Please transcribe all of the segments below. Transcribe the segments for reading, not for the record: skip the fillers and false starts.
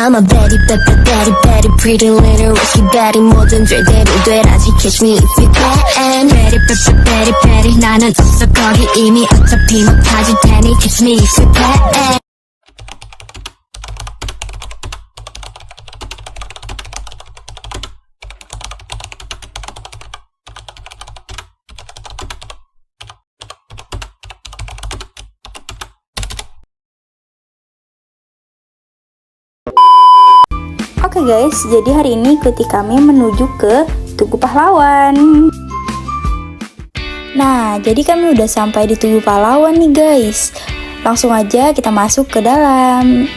I'm a very bad, bad, very, very pretty little risky baddie. 뭐든 제대로 되라지. Catch me if you can. Very bad, bad, very, very. 나는 없어 거기 이미 어차피 못하질 테니. Catch me if you can. Oke guys, jadi hari ini ikuti kami menuju ke Tugu Pahlawan. Nah, jadi kami udah sampai di Tugu Pahlawan nih guys. Langsung aja kita masuk ke dalam.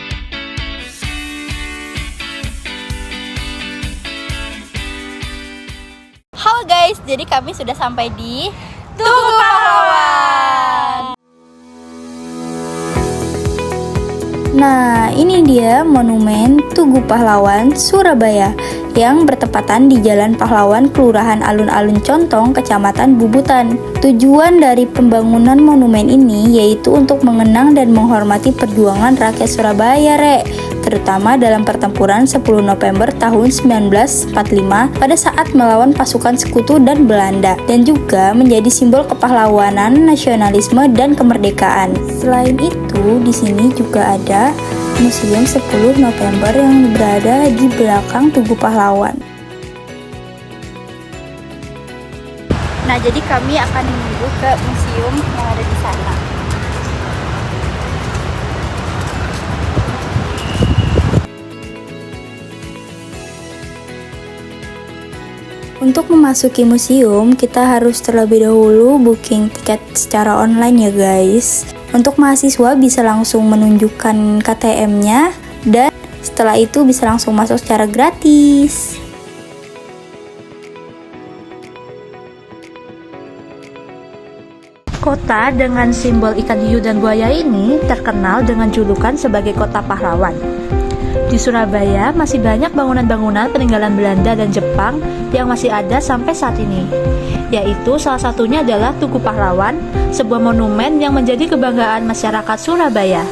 Halo guys, jadi kami sudah sampai di Tugu Pahlawan. Nah, ini dia monumen Tugu Pahlawan Surabaya yang bertepatan di Jalan Pahlawan, Kelurahan Alun-Alun Contong, Kecamatan Bubutan. Tujuan dari pembangunan monumen ini yaitu untuk mengenang dan menghormati perjuangan rakyat Surabaya, terutama dalam pertempuran 10 November tahun 1945 pada saat melawan pasukan sekutu dan Belanda, dan juga menjadi simbol kepahlawanan, nasionalisme, dan kemerdekaan. Selain itu, di sini juga ada Museum 10 November yang berada di belakang Tugu Pahlawan. Nah, jadi kami akan menuju ke museum yang ada di sana. Untuk memasuki museum, kita harus terlebih dahulu booking tiket secara online ya guys. Untuk mahasiswa bisa langsung menunjukkan KTM-nya, dan setelah itu bisa langsung masuk secara gratis. Kota dengan simbol ikan hiu dan buaya ini terkenal dengan julukan sebagai kota pahlawan. Di Surabaya masih banyak bangunan-bangunan peninggalan Belanda dan Jepang yang masih ada sampai saat ini, yaitu salah satunya adalah Tugu Pahlawan, sebuah monumen yang menjadi kebanggaan masyarakat Surabaya.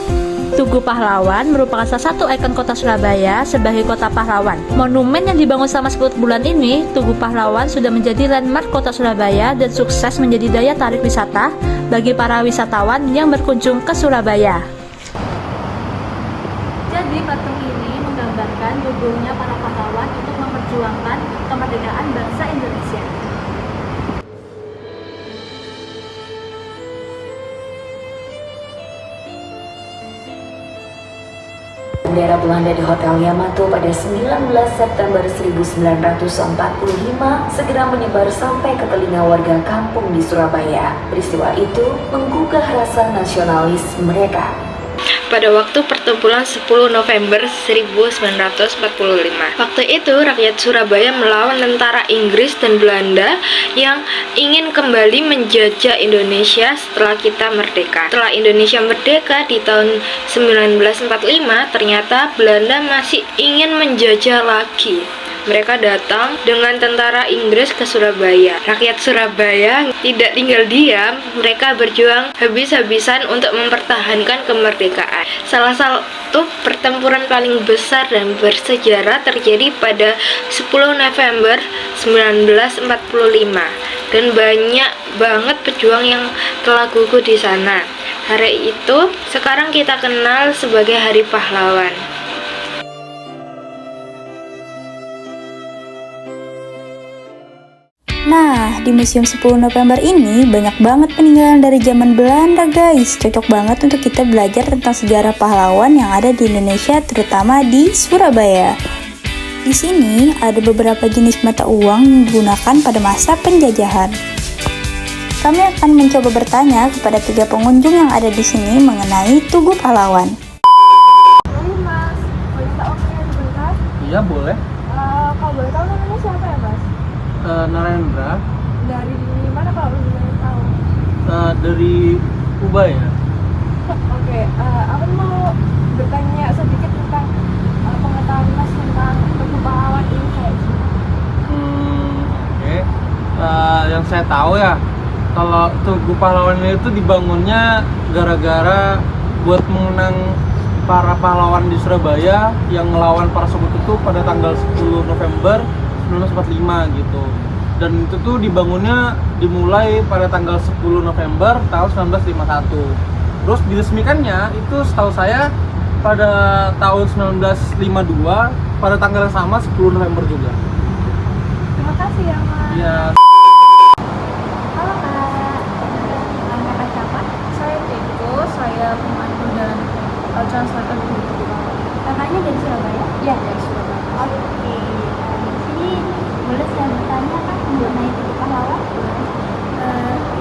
Tugu Pahlawan merupakan salah satu ikon kota Surabaya sebagai kota pahlawan. Monumen yang dibangun selama 10 bulan ini, Tugu Pahlawan sudah menjadi landmark kota Surabaya dan sukses menjadi daya tarik wisata bagi para wisatawan yang berkunjung ke Surabaya. Jadi patung ini menggambarkan gugurnya para pahlawan untuk memperjuangkan kemerdekaan bangsa Indonesia. Bendera Belanda di Hotel Yamato pada 19 September 1945 segera menyebar sampai ke telinga warga kampung di Surabaya. Peristiwa itu menggugah rasa nasionalis mereka. Pada waktu pertempuran 10 November 1945. Waktu itu rakyat Surabaya melawan tentara Inggris dan Belanda yang ingin kembali menjajah Indonesia setelah kita merdeka. Setelah Indonesia merdeka di tahun 1945, ternyata Belanda masih ingin menjajah lagi. Mereka datang dengan tentara Inggris ke Surabaya. Rakyat Surabaya tidak tinggal diam, mereka berjuang habis-habisan untuk mempertahankan kemerdekaan. Salah satu pertempuran paling besar dan bersejarah terjadi pada 10 November 1945, dan banyak banget pejuang yang telah gugur di sana. Hari itu sekarang kita kenal sebagai Hari Pahlawan. Nah, di Museum 10 November ini banyak banget peninggalan dari zaman Belanda guys. Cocok banget untuk kita belajar tentang sejarah pahlawan yang ada di Indonesia, terutama di Surabaya. Di sini ada beberapa jenis mata uang yang digunakan pada masa penjajahan. Kami akan mencoba bertanya kepada 3 pengunjung yang ada di sini mengenai Tugu Pahlawan. Boleh mas, boleh minta waktunya sebentar? Iya boleh. Kalau boleh tahu namanya siapa ya mas? Narendra. Dari mana kalau boleh tahu? Dari Ubaya. Oke, aku mau bertanya sedikit tentang pengetahuan mas tentang Tugu Pahlawan ini kayak gimana? Oke. Yang saya tahu ya, kalau Tugu Pahlawan itu dibangunnya gara-gara buat mengenang para pahlawan di Surabaya yang melawan para sekutu pada tanggal 10 November 1945 gitu. Dan itu tuh dimulai pada tanggal 10 November tahun 1951. Terus diresmikannya itu setahu saya pada tahun 1952 pada tanggal yang sama 10 November juga. Terima kasih ya, Mas. Ya. Halo, Kak. Kakak siapa? Saya Teko, saya pemandu dan translator di Tugu Pahlawan. Kakaknya dari Surabaya? Iya, dari Surabaya. Oke, di sini boleh saya bertanya Kak mengenai Tugu Pahlawan?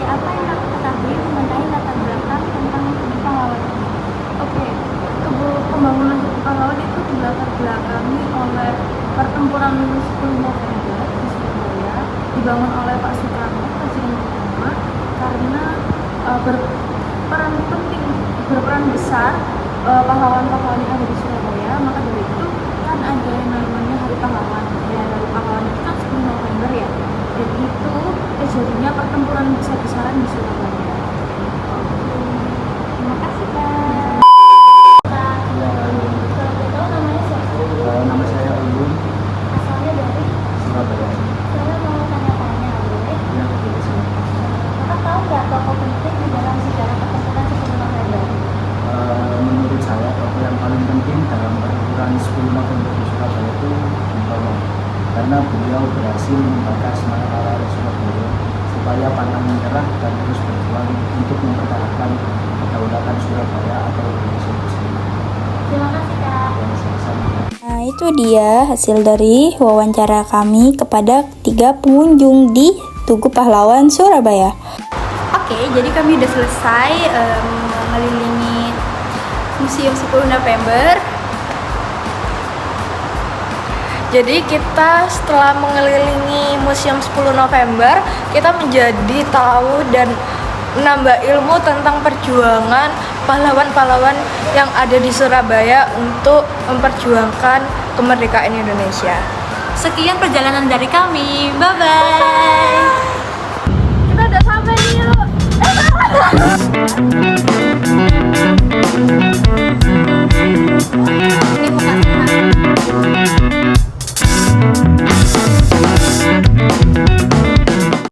Ya apa yang Kakak ketahui mengenai latar belakang tentang Tugu Pahlawan? Oke, pembangunan Tugu Pahlawan itu dilatar belakangi oleh pertempuran 10 November di Surabaya, dibangun oleh Pak Soekarno, Presiden pertama, karena berperan besar pahlawan-pahlawan yang ada di Surabaya. Maka dari itu kan ada yang namanya Hari Pahlawan. Ya, Hari Pahlawan itu kan 10 November ya. Dan itu terjadinya pertempuran besar-besaran di Surabaya. Terima kasih Kak. Kalau kita tahu namanya siapa? Nama saya Ulun, Asalnya dari? Surabaya. Saya mau tanya-tanya boleh? Ya, Kakak tahu nggak tokoh penting di dalam sejarah pertempuran 10 November? menurut saya tokoh yang paling penting dalam pertempuran 10 November di Surabaya itu Bung Tomo, karena beliau berhasil membakar semangat arah Surabaya supaya pantang menyerah dan terus berjuang untuk mempertahankan kedaulatan Surabaya atau Indonesia itu sendiri. Terima kasih Kak. Yang sama. Nah, itu dia hasil dari wawancara kami kepada 3 pengunjung di Tugu Pahlawan Surabaya. Oke, jadi kami udah selesai mengelilingi Museum 10 November. Jadi kita setelah mengelilingi Museum 10 November, kita menjadi tahu dan menambah ilmu tentang perjuangan pahlawan-pahlawan yang ada di Surabaya untuk memperjuangkan kemerdekaan Indonesia. Sekian perjalanan dari kami. Bye-bye. Kita udah sampai nih, yuk.